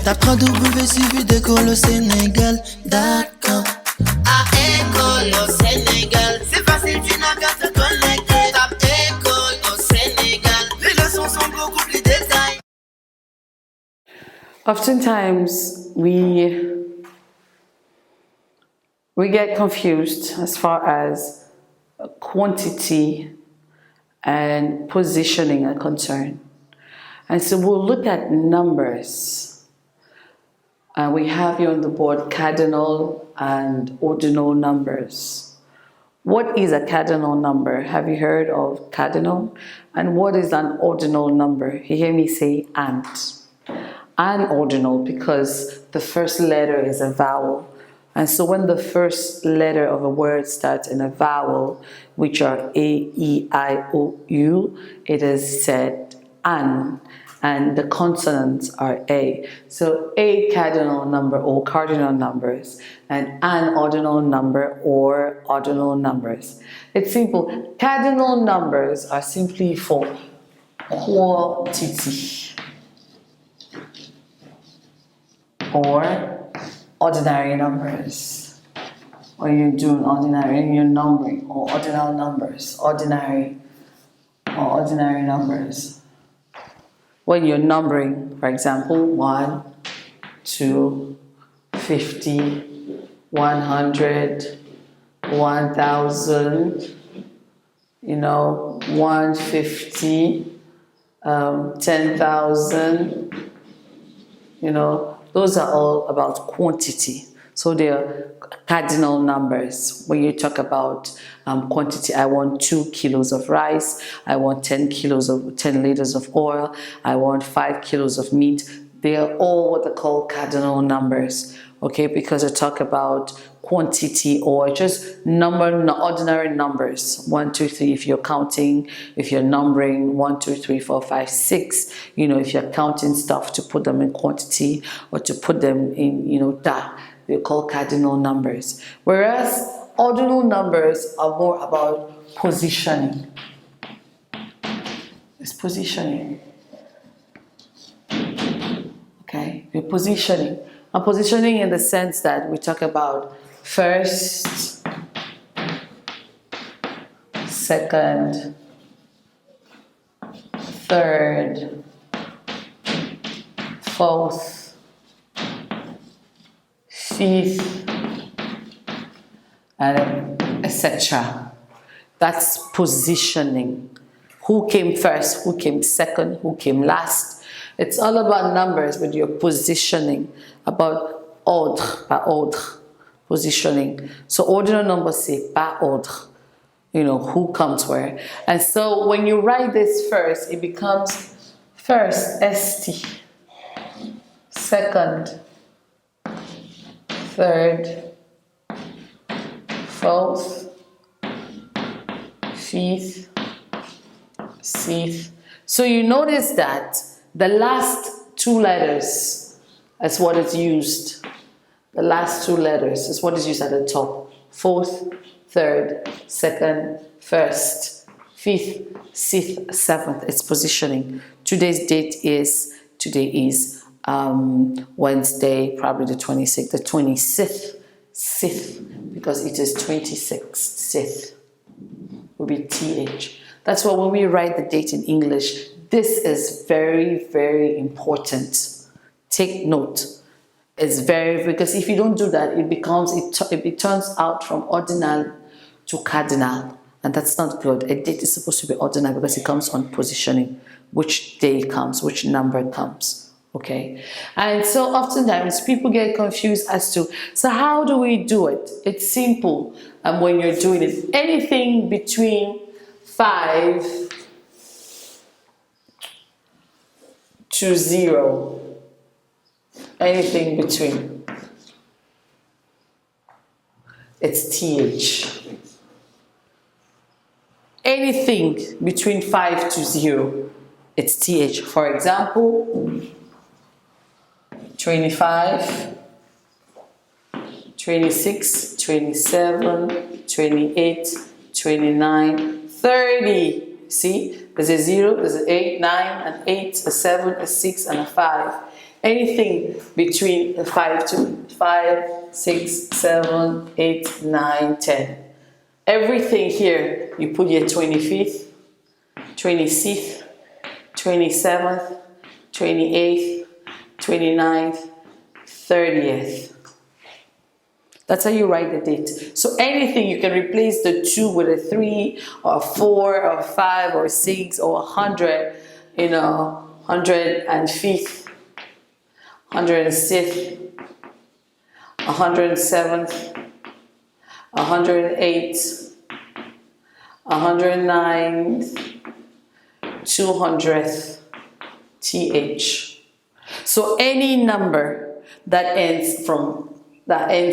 Tape www.suividécole-au-sénégal.com. À école au Sénégal, c'est facile, tu n'as qu'à te connecter. Tape école au Sénégal, les leçons sont beaucoup plus détaillées. Oftentimes we get confused as far as quantity and positioning are concerned. And so we'll look at numbers. We have here on the board cardinal and ordinal numbers. What is a cardinal number? Have you heard of cardinal? And what is an ordinal number? You hear me say and. An ordinal because the first letter is a vowel. And so when the first letter of a word starts in a vowel, which are A, E, I, O, U, it is said an, and the consonants are A. So a cardinal number or cardinal numbers, and an ordinal number or ordinal numbers. It's simple. Cardinal numbers are simply for quantity or ordinary numbers. When you're doing ordinary, you're numbering, or ordinal numbers, ordinary or ordinary numbers. When you're numbering, for example, 1, 2, 50, 100, 1,000, 150, 10,000, those are all about quantity. So they're cardinal numbers. When you talk about quantity, I want 2 kilos of rice, I want 10 liters of oil, I want 5 kilos of meat. They are all what they call cardinal numbers, okay? Because I talk about quantity or just ordinary numbers. 1, 2, 3, if you're counting, if you're numbering 1, 2, 3, 4, 5, 6, if you're counting stuff to put them in quantity or to put them in, they're called cardinal numbers. Whereas ordinal numbers are more about positioning. It's positioning. Okay, we're positioning. And positioning in the sense that we talk about first, second, third, fourth, fifth, and etc. That's positioning. Who came first? Who came second? Who came last? It's all about numbers, but you're positioning about ordre, par ordre, positioning. So ordinal numbers say par ordre, who comes where. And so when you write this first, it becomes first, ST, second, third, fourth, fifth, sixth. So you notice that the last 2 letters is what is used. The last 2 letters is what is used at the top. Fourth, third, second, first, fifth, sixth, seventh. It's positioning. Today is Wednesday, probably the 26th, the 26th, because it is 26th, sixth will be TH. That's why when we write the date in English, this is very, very important. Take note. It's because if you don't do that, it turns out from ordinal to cardinal, and that's not good. A date is supposed to be ordinal because it comes on positioning, which day comes, which number comes. Okay, and so oftentimes people get confused as to, so how do we do it? It's simple. And when you're doing it, anything between 5 to 0, anything between, it's TH. Anything between 5 to 0, it's TH. For example, 25, 26, 27, 28, 29, 30. See, there's a 0, there's an 8, 9, an 8, a 7, a 6, and a 5. Anything between 5 to 5, 6, 7, 8, 9, 10. Everything here, you put your 25th, 26th, 27th, 28th, 29th, 30th. That's how you write the date. So anything, you can replace the 2 with a 3 or 4 or 5 or 6 or 100, 105th, 106th, 107th, 108th, 109th, 200th, TH. So any number that ends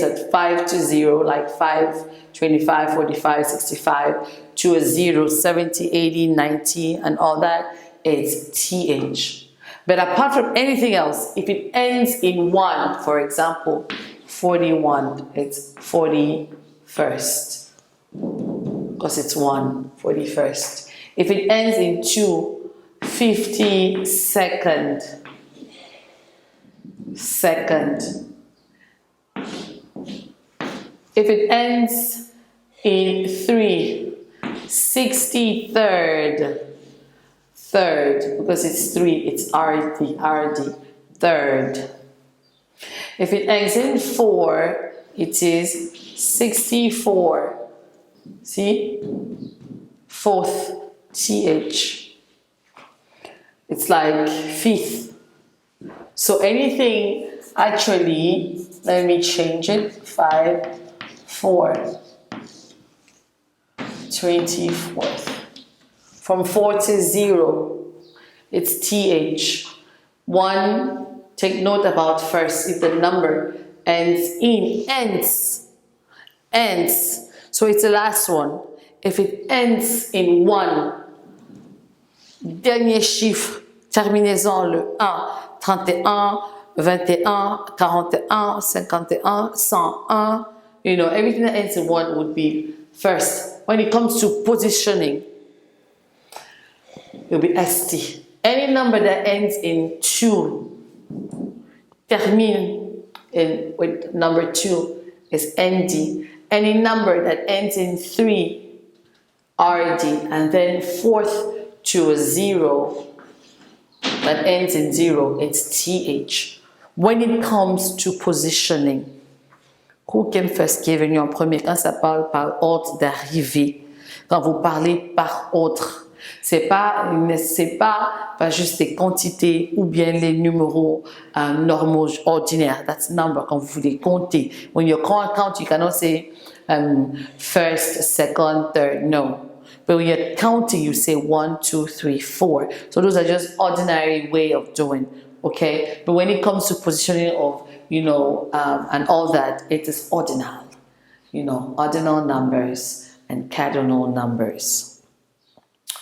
at 5 to 0, like 5, 25, 45, 65, to a 0, 70, 80, 90, and all that, it's TH. But apart from anything else, if it ends in 1, for example, 41, it's 41st, because it's 1, 41st. If it ends in 2, 52nd, second. If it ends in 3, 63rd, third, because it's 3, it's RD, third. If it ends in 4, it is 64. See? Fourth, TH. It's like fifth. So anything, actually, let me change it. 5, 4. 24th. From 4 to 0, it's TH. 1, take note about first, if the number ends in, ends. So it's the last one. If it ends in 1, dernier chiffre, terminaison le 1, 31, 21, 41, 51, 101, everything that ends in 1 would be first. When it comes to positioning, it will be ST. Any number that ends in 2, termine with number 2 is ND. Any number that ends in 3, RD. And then fourth to a 0 that ends in 0, it's TH. When it comes to positioning, who came first qui est venu en premier? Quand ça parle par ordre d'arrivée, quand vous parlez par ordre, c'est pas juste des quantités ou bien les numéros normaux, ordinaires. That's number, quand vous voulez compter. When you count, you cannot say first, second, third, no. But when you're counting, you say 1, 2, 3, 4. So those are just ordinary way of doing, okay? But when it comes to positioning of, and all that, it is ordinal. Ordinal numbers and cardinal numbers.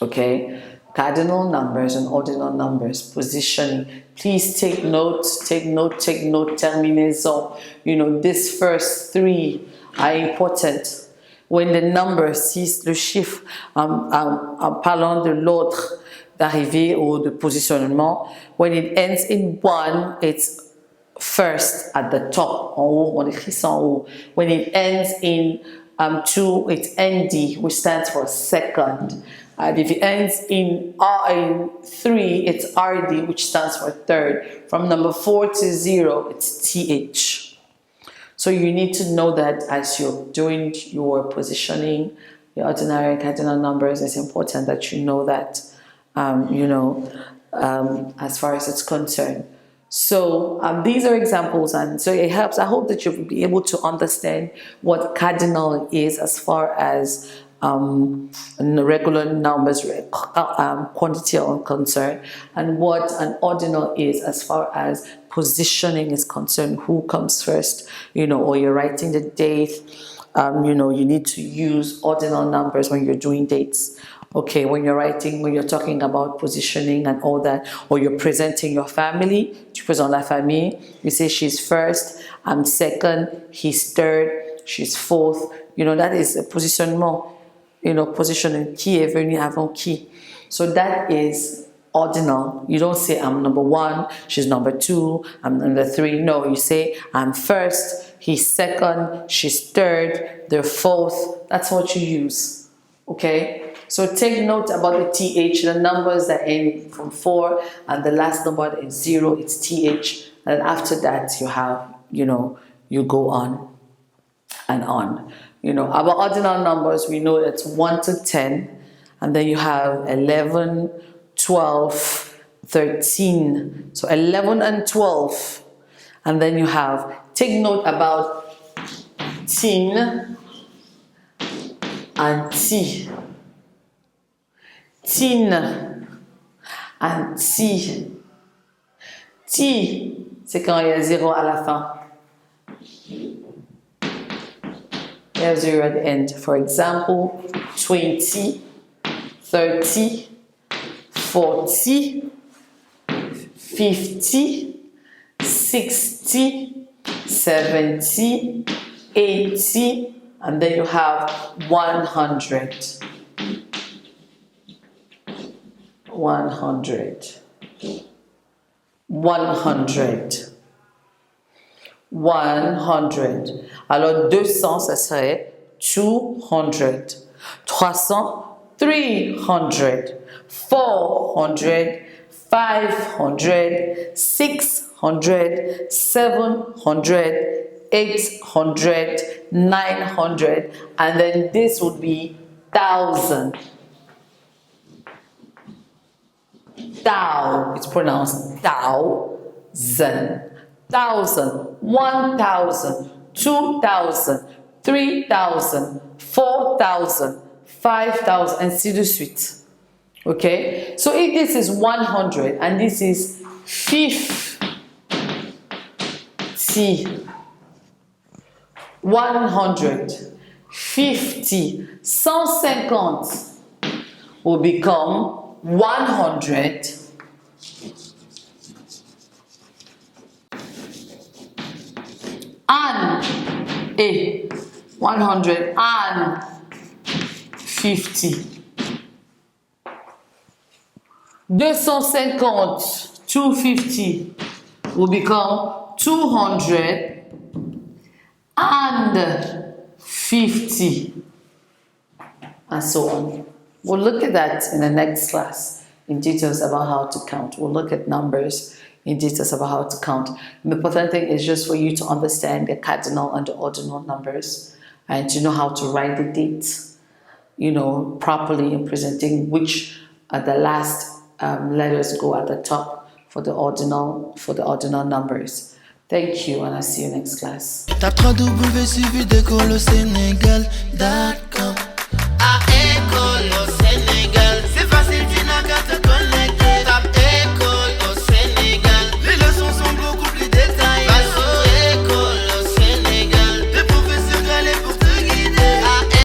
Okay? Cardinal numbers and ordinal numbers, positioning. Please take note, terminaison. This first 3 are important. When the number, si le chiffre, en parlant de l'ordre d'arrivée ou de positionnement, when it ends in 1, it's first at the top, en haut, on écrit ça en haut. When it ends in 2, it's ND, which stands for second. And if it ends in 3, it's RD, which stands for third. From number 4 to 0, it's TH. So you need to know that as you're doing your positioning, your ordinary and cardinal numbers, it's important that you know that, as far as it's concerned. So these are examples, and so it helps. I hope that you'll be able to understand what cardinal is as far as regular numbers, quantity are concerned, and what an ordinal is as far as positioning is concerned, who comes first, or you're writing the date, you need to use ordinal numbers when you're doing dates. Okay, when you're talking about positioning and all that, or you're presenting your family, tu présentes la famille, you say she's first, I'm second, he's third, she's fourth, that is a positionnement, positioning, qui est venu avant qui. So that is ordinal. You don't say I'm number 1, she's number 2, I'm number 3. No, you say I'm first, he's second, she's third, they're fourth. That's what you use. Okay? So take note about the TH, the numbers that end from 4, and the last number is 0, it's TH. And after that, you have, you go on and on. Our ordinal numbers, we know it's 1 to 10, and then you have 11, 12, 13. So 11 and 12. And then you have, take note about teen and T. Teen and T. T, c'est quand il y a 0 à la fin. You have 0 at the end. For example, 20, 30, 40, 50, 60, 70, 80, and then you have 100. 100. 100. 100. Alors 200, ça serait 200. 300, 300. 400, 500, 600, 700, 800, 900, and then this would be 1,000. Thou, it's pronounced thousand. 1,000, 1,000, 2,000, 3,000, 4,000, 5,000, and ainsi de suite. Okay? So if this is 100 and this is 50, 100, 50, 150 will become 100 and 150. 250, 250 will become 250, and so on. We'll look at that in the next class in details about how to count. We'll look at numbers in details about how to count. And the important thing is just for you to understand the cardinal and the ordinal numbers and to know how to write the dates, properly in presenting which are the last letters go at the top for the ordinal numbers. Thank you, and I'll see you next class. Tape www.suividecolosénégal.com